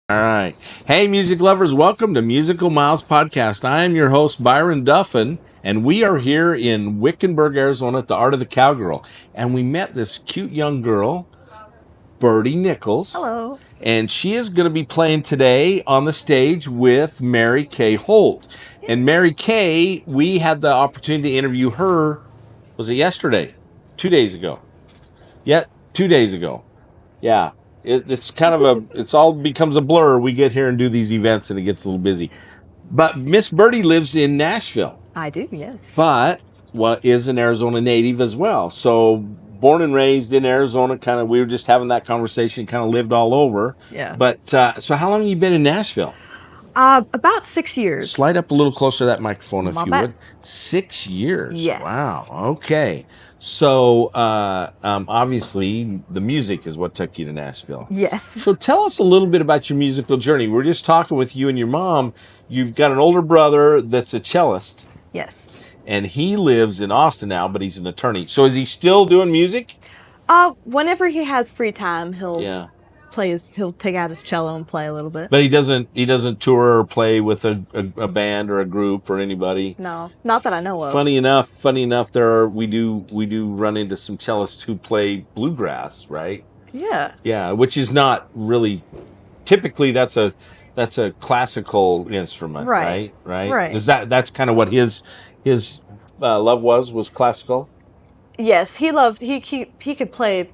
All right. Hey, music lovers, welcome to Musical Miles Podcast. I am your host, Byron Duffin, and we are here in Wickenburg, Arizona at the Art of the Cowgirl. And we met this cute young girl, Birdie Nichols. Hello. And she is going to be playing today on the stage with Mary Kaye Holt. And Mary Kaye, we had the opportunity to interview her, was it yesterday? 2 days ago. Yeah, 2 days ago. Yeah. It's kind of it's all becomes a blur. We get here and do these events and it gets a little busy. But Miss Birdie lives in Nashville, I do, yes. but is an Arizona native as well. So born and raised in Arizona, we were just having that conversation, kind of lived all over. Yeah. But so how long have you been in Nashville? About 6 years. Slide up a little closer to that microphone if My you bad. would. 6 years. Yes. Wow. Okay. So obviously the music is what took you to Nashville. Yes. So tell us a little bit about your musical journey. We're just talking with you and your mom. You've got an older brother that's a cellist, Yes. and he lives in Austin now, but he's an attorney. So is he still doing music? Whenever he has free time, he'll Yeah. he'll take out his cello and play a little bit. But he doesn't tour or play with a band or a group or anybody. No, not that I know of. Funny enough, we do run into some cellists who play bluegrass, right? Yeah. Yeah, which is not really typically that's a classical instrument, Right. right? Right. Is that's kind of what his love was classical? Yes, he could play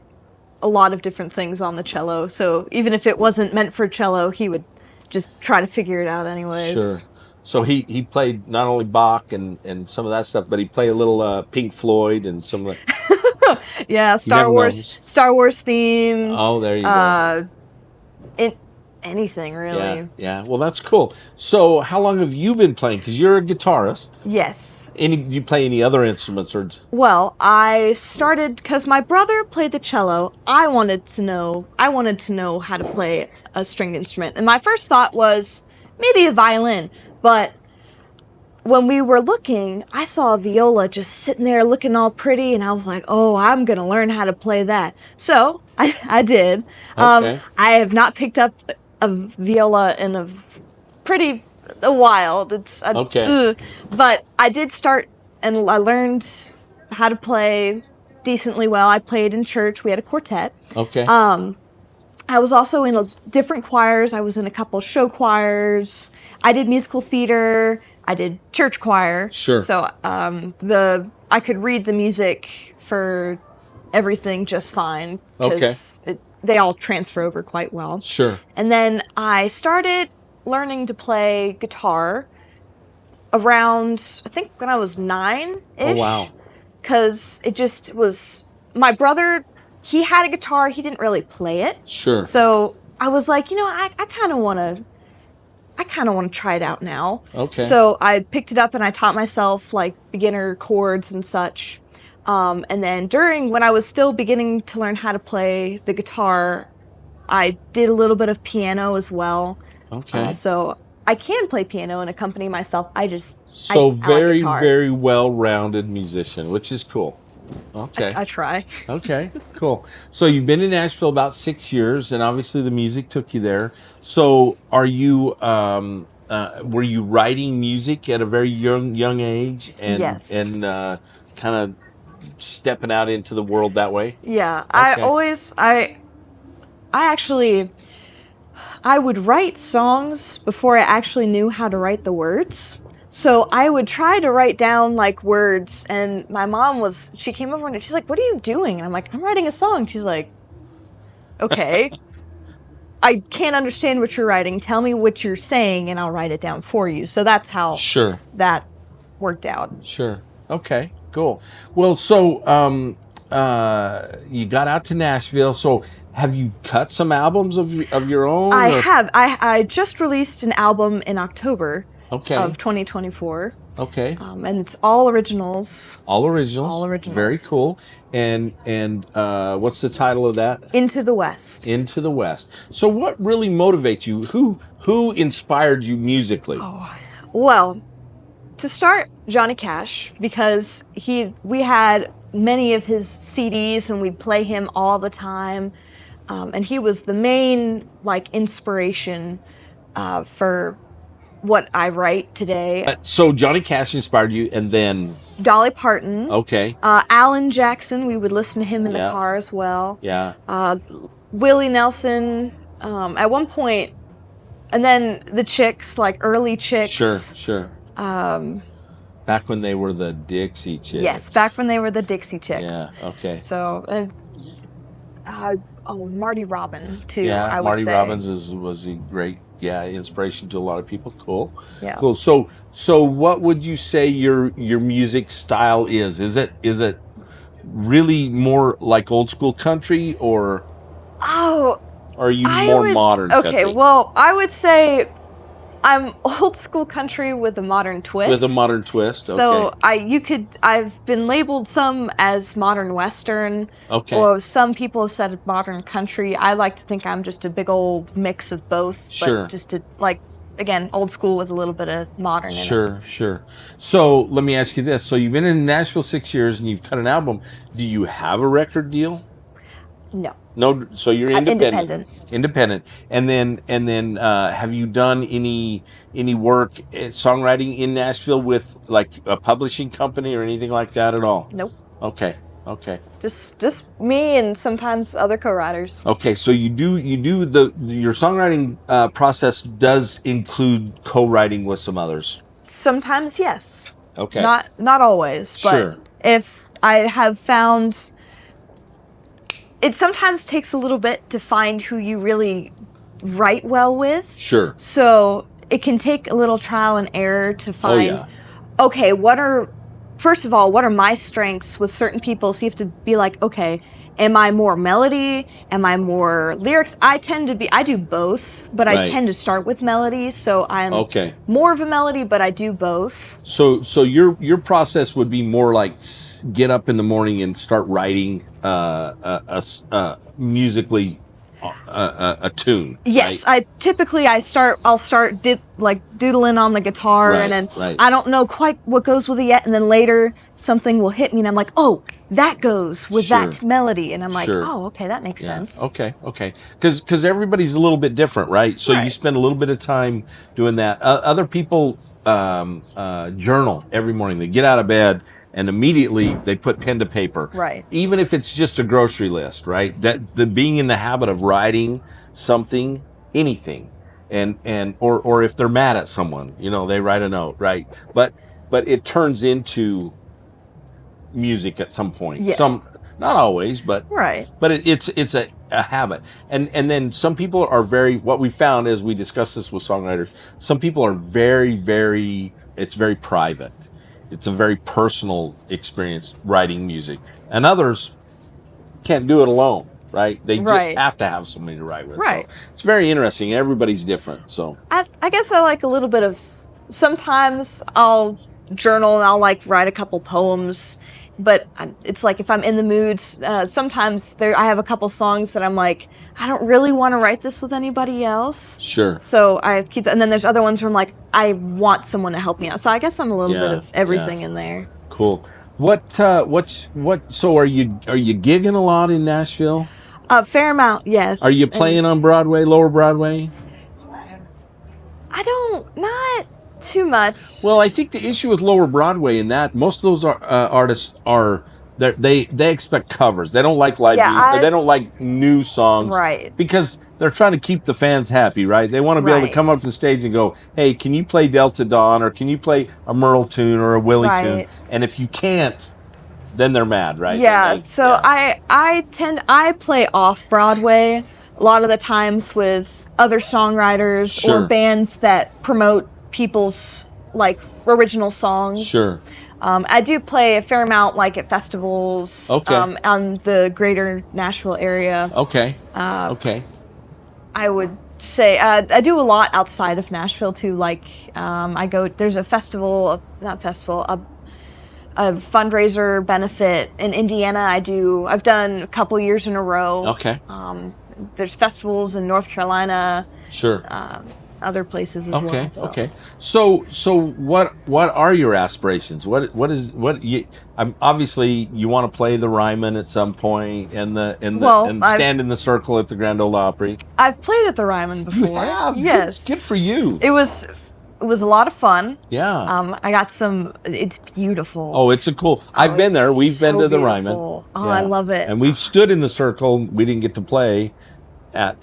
a lot of different things on the cello. So even if it wasn't meant for cello, he would just try to figure it out anyways. Sure. So he played not only Bach and some of that stuff, but he played a little Pink Floyd and some of the... Yeah, Star Wars theme. Oh, there you go. Anything really. Yeah. Well, that's cool. So how long have you been playing? Because you're a guitarist. Yes. Do you play any other instruments or? Well, I started because my brother played the cello. I wanted to know how to play a stringed instrument, and my first thought was maybe a violin. But when we were looking, I saw a viola just sitting there looking all pretty, and I was like, "Oh, I'm gonna learn how to play that." So I did. Okay. I have not picked up a viola in a while. Okay. But I did start, and I learned how to play decently well. I played in church. We had a quartet. Okay. I was also in different choirs. I was in a couple show choirs. I did musical theater. I did church choir. Sure. So I could read the music for everything just fine. Because they all transfer over quite well. Sure. And then I started learning to play guitar around, I think, when I was 9-ish. Oh, wow. Because it just was, my brother, he had a guitar, he didn't really play it. Sure. So I was like, I kind of want to try it out now. Okay. So I picked it up and I taught myself like beginner chords and such. And then when I was still beginning to learn how to play the guitar, I did a little bit of piano as well. Okay. So I can play piano and accompany myself. I very, like very well-rounded musician, which is cool. Okay. I try. Okay, cool. So you've been in Nashville about 6 years, and obviously the music took you there. So are you, were you writing music at a very young age? And, Yes. And kind of stepping out into the world that way? Yeah. Okay. I would write songs before I actually knew how to write the words. So I would try to write down like words, and my mom she came over and she's like, "What are you doing?" And I'm like, "I'm writing a song." She's like, "Okay. I can't understand what you're writing. Tell me what you're saying and I'll write it down for you." So that's how Sure. that worked out. Sure. Okay, cool. Well, so you got out to Nashville. So have you cut some albums of your own? I have. I just released an album in October of 2024. Okay. And it's all originals. All originals. All originals. Very cool. And what's the title of that? Into the West. Into the West. So what really motivates you? Who inspired you musically? Oh, well, to start, Johnny Cash, because we had many of his CDs and we'd play him all the time. And he was the main like inspiration for what I write today. So Johnny Cash inspired you, and then Dolly Parton. okay, Alan Jackson, we would listen to him in the Yeah. car as well. yeah, Willie Nelson, at one point, and then the Chicks, like early Chicks. sure. Back when they were the Dixie Chicks. Yes, back when they were the Dixie Chicks. Yeah. Okay. So, Marty Robbins too. Yeah, I would Marty say. Robbins was a great inspiration to a lot of people. Cool. Yeah. Cool. So what would you say your music style is? Is it really more like old school country, or Oh, are you more modern Okay, country? well, I would say I'm old school country with a modern twist. With a modern twist. Okay. So I've been labeled some as modern Western. Okay. Or some people have said modern country. I like to think I'm just a big old mix of both. Sure. But just again, old school with a little bit of modern in it. Sure. So let me ask you this. So you've been in Nashville 6 years and you've cut an album. Do you have a record deal? No. So you're independent. Independent. And then have you done any work at songwriting in Nashville with like a publishing company or anything like that at all? Nope. Okay. Just me and sometimes other co-writers. Okay, so your songwriting process does include co-writing with some others. Sometimes, yes. Okay. Not always, but Sure. if I have found, it sometimes takes a little bit to find who you really write well with. Sure. So it can take a little trial and error to find, okay, first of all, what are my strengths with certain people? So you have to be like, okay, am I more melody? Am I more lyrics? I do both, but I Right. tend to start with melody. So I'm Okay. more of a melody, but I do both. So your process would be more like get up in the morning and start writing musically a tune. Yes, right? I'll start doodling on the guitar, Right, and then right. I don't know quite what goes with it yet, and then later something will hit me, and I'm like, oh, that goes with Sure. that melody, and I'm like, Sure. oh, okay, that makes sense. Okay. Because everybody's a little bit different, right? So you Right. spend a little bit of time doing that. Other people journal every morning. They get out of bed and immediately they put pen to paper. Right. Even if it's just a grocery list, right? That the being in the habit of writing something, anything, or if they're mad at someone, they write a note, right? But it turns into music at some point. Yeah. Not always, but Right. But it's a habit, and then some people are what we found as we discussed this with songwriters. Some people are it's very private. It's a very personal experience writing music, and others can't do it alone. Right? They just Right. have to have somebody to write with. Right. So it's very interesting. Everybody's different. So I guess I like a little bit of, sometimes I'll journal and I'll write a couple poems, but it's like if I'm in the mood, sometimes I have a couple songs that I'm like, I don't really want to write this with anybody else. sure. So I keep that, and then there's other ones where I'm like, I want someone to help me out. So I guess I'm a little bit Yeah, of everything in there. Cool. So are you gigging a lot in Nashville? A fair amount, yes. Are you playing on Broadway, Lower Broadway? Not too much. Well, I think the issue with Lower Broadway in that most of those artists they expect covers. They don't like live music. They don't like new songs, Right. Because they're trying to keep the fans happy, right? They want to be able to Right. come up to the stage and go, "Hey, can you play Delta Dawn, or can you play a Merle tune or a Willie tune?" Right. And if you can't, then they're mad, right? Yeah, And so I play off Broadway a lot of the times with other songwriters Sure. or bands that promote people's original songs. Sure. I do play a fair amount at festivals. Okay. On the greater Nashville area. Okay. Uh, Okay. I would say I do a lot outside of Nashville too. There's a festival, a fundraiser benefit in Indiana. I've done a couple years in a row. Okay. There's festivals in North Carolina, Sure. other places as well. So. Okay. So what are your aspirations? What you? Obviously you want to play the Ryman at some point, Well, and stand in the circle at the Grand Ole Opry. I've played at the Ryman before. You have. Yes. Good for you. It was a lot of fun. Yeah. I got some. It's beautiful. Oh, it's a cool. I've been there. We've been to the Ryman. Oh, I love it. And we've stood in the circle. We didn't get to play at.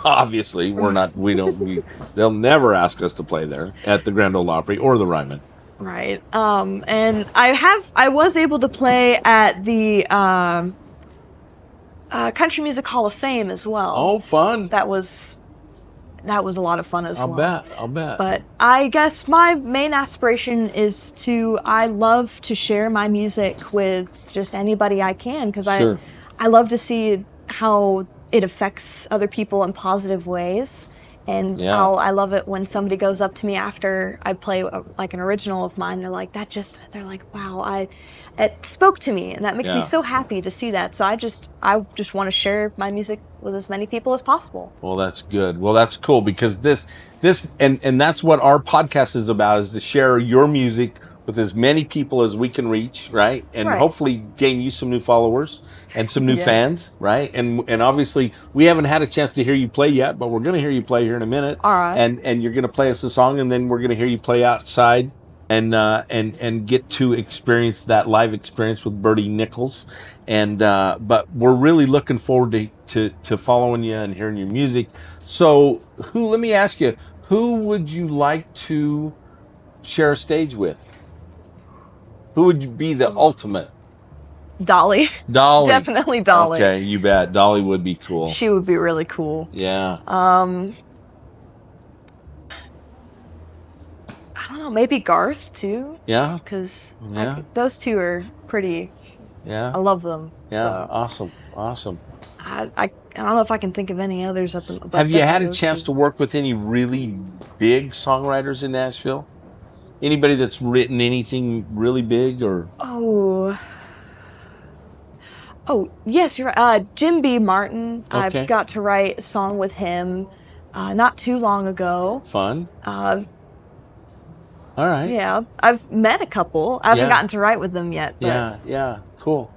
Obviously, we're not. We don't. They'll never ask us to play there at the Grand Ole Opry or the Ryman. Right. And I was able to play at the Country Music Hall of Fame as well. Oh, fun. That was a lot of fun as well. I'll bet. But I guess my main aspiration is I love to share my music with just anybody I can, because Sure. I love to see how it affects other people in positive ways. And I love it when somebody goes up to me after I play like an original of mine. They're like, wow, it spoke to me, and that makes me so happy to see that. So I just want to share my music with as many people as possible. Well, that's good. Well, that's cool, because this and that's what our podcast is about, is to share your music with as many people as we can reach, right? And hopefully gain you some new followers and some new fans, right? And obviously we haven't had a chance to hear you play yet, but we're going to hear you play here in a minute. All right. And you're going to play us a song, and then we're going to hear you play outside and get to experience that live experience with Birdie Nichols. And but we're really looking forward to following you and hearing your music. So let me ask you, who would you like to share a stage with? Who would be the ultimate? Dolly. Definitely Dolly. Okay, you bet. Dolly would be cool. She would be really cool. Yeah. I don't know, maybe Garth too. Yeah. Because those two are pretty. Yeah. I love them. Yeah. So. Awesome. I don't know if I can think of any others. Have you had a chance to work with any really big songwriters in Nashville? Anybody that's written anything really big, or? Oh, yes, you're right. Jim B. Martin. Okay. I've got to write a song with him not too long ago. Fun. All right. Yeah, I've met a couple. I haven't gotten to write with them yet. But. Yeah, cool.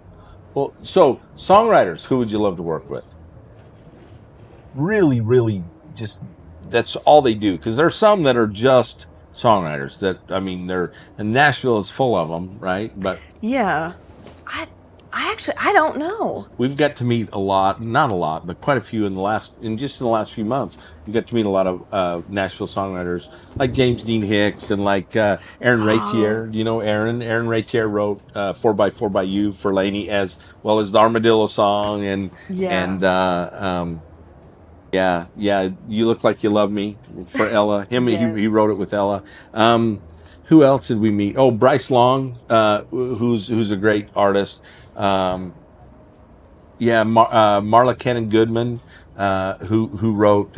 Well, so songwriters, who would you love to work with? Really, just that's all they do. Because there's some that are just songwriters. And Nashville is full of them, right? But yeah, I don't know. We've got to meet not a lot, but quite a few in the last few months. We got to meet a lot of Nashville songwriters, like James Dean Hicks and like Aaron Ratier. You know Aaron? Aaron Ratier wrote 4x4 by You for Lainey, as well as the Armadillo song, and You Look Like You Love Me for Ella. He wrote it with Ella. Who else did we meet? Oh, Bryce Long, who's a great artist. Marla Cannon Goodman, who wrote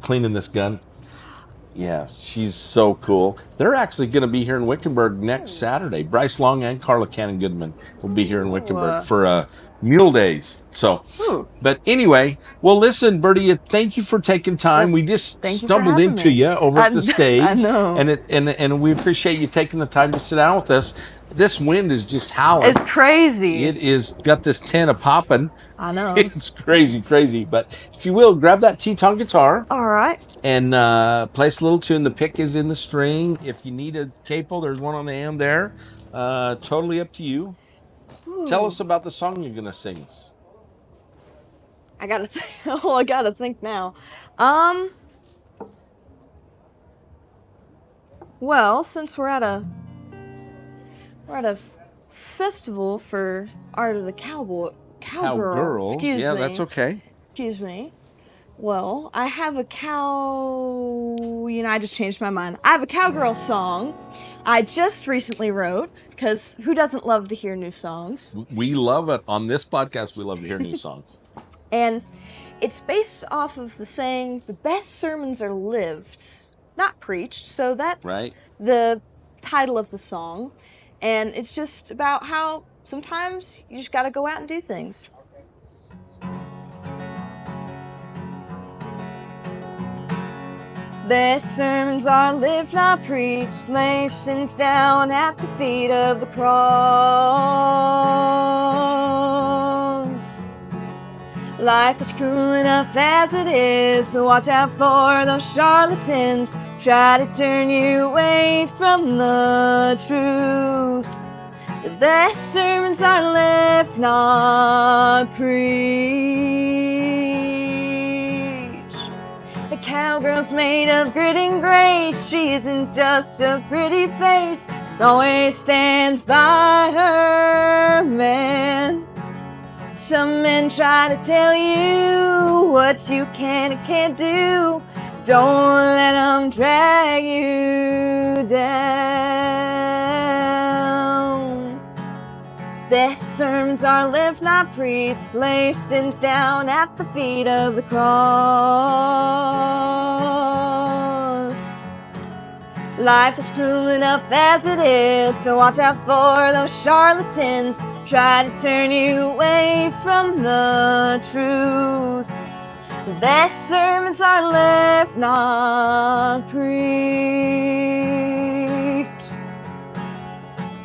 Cleaning This Gun. Yeah, she's so cool. They're actually going to be here in Wickenburg next Saturday. Bryce Long and Carla Cannon Goodman will be here in Wickenburg for Mule Days. So, but anyway, well, listen, Birdie, thank you for taking time. We just stumbled into you over at the stage, I know. and we appreciate you taking the time to sit down with us. This wind is just howling. It's crazy. It is got this tin a popping. I know. It's crazy. But if you will, grab that TETON guitar. All right. And play us a little tune. The pick is in the string. If you need a capo, there's one on the end there. Totally up to you. Ooh. Tell us about the song you're gonna sing us. I gotta think now. Well, since we're at a festival for Art of the Cowgirl. Excuse me. Yeah, that's okay. Excuse me. Well, I have I just changed my mind. I have a Cowgirl song I just recently wrote, because who doesn't love to hear new songs? We love it. On this podcast, we love to hear new songs. And it's based off of the saying, the best sermons are lived, not preached. So that's the title of the song. And it's just about how sometimes you just got to go out and do things. Their sermons are lived, not preached. Slave sins down at the feet of the cross. Life is cruel enough as it is, so watch out for those charlatans. Try to turn you away from the truth. Their sermons are lived, not preached. The cowgirl's made of grit and grace. She isn't just a pretty face, always stands by her man. Some men try to tell you what you can and can't do. Don't let them drag you down. Their sermons are lived, not preached. Slave sins down at the feet of the cross. Life is cruel enough as it is, so watch out for those charlatans. Try to turn you away from the truth. Their sermons are lived, not preached.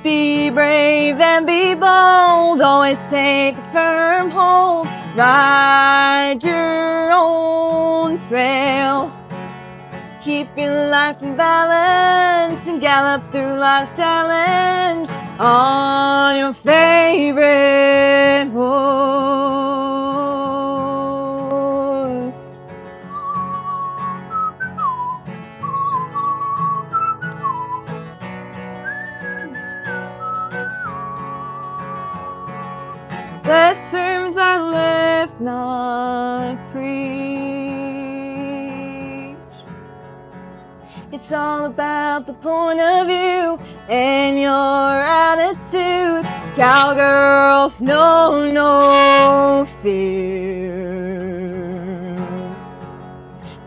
Be brave and be bold, always take a firm hold. Ride your own trail. Keep your life in balance and gallop through life's challenge on your favorite horse. The sermons are left, not preached. It's all about the point of view and your attitude. Cowgirls know no fear.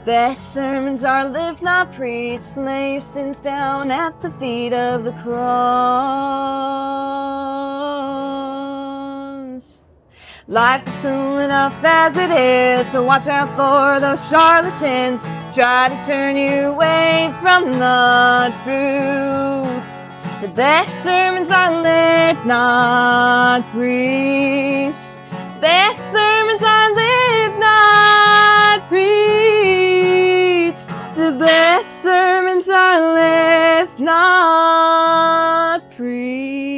Best sermons are lived, not preached. Slave sins down at the feet of the cross. Life is cruel enough as it is, so watch out for those charlatans. Try to turn you away from the truth. The best sermons are lit, not preached. Best sermons are lit, not preached. The best sermons are lit, not preached.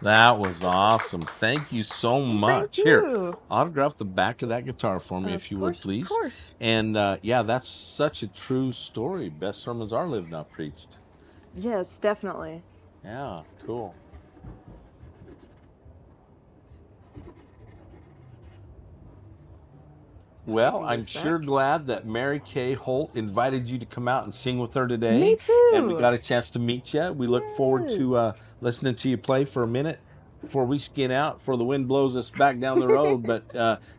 That was awesome. Thank you so much. Thank Here, you. autograph the back of that guitar for me, if you would, please. Of course. And yeah, that's such a true story. Best sermons are lived, not preached. Yes, definitely. Yeah, cool. Well, I'm sure glad that Mary Kaye Holt invited you to come out and sing with her today. Me too. And we got a chance to meet you. We look forward to listening to you play for a minute before we skin out, before the wind blows us back down the road. But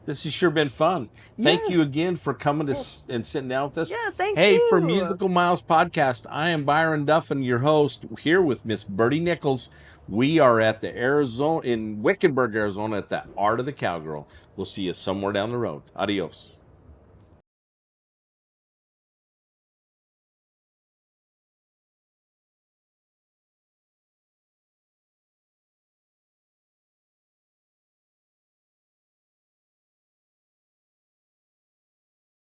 this has sure been fun. Thank you again for coming and sitting down with us. Yeah, thank Hey, you. for Musical Miles Podcast, I am Byron Duffin, your host, here with Miss Birdie Nichols. We are at the Arizona, in Wickenburg, Arizona, at the Art of the Cowgirl. We'll see you somewhere down the road. Adios.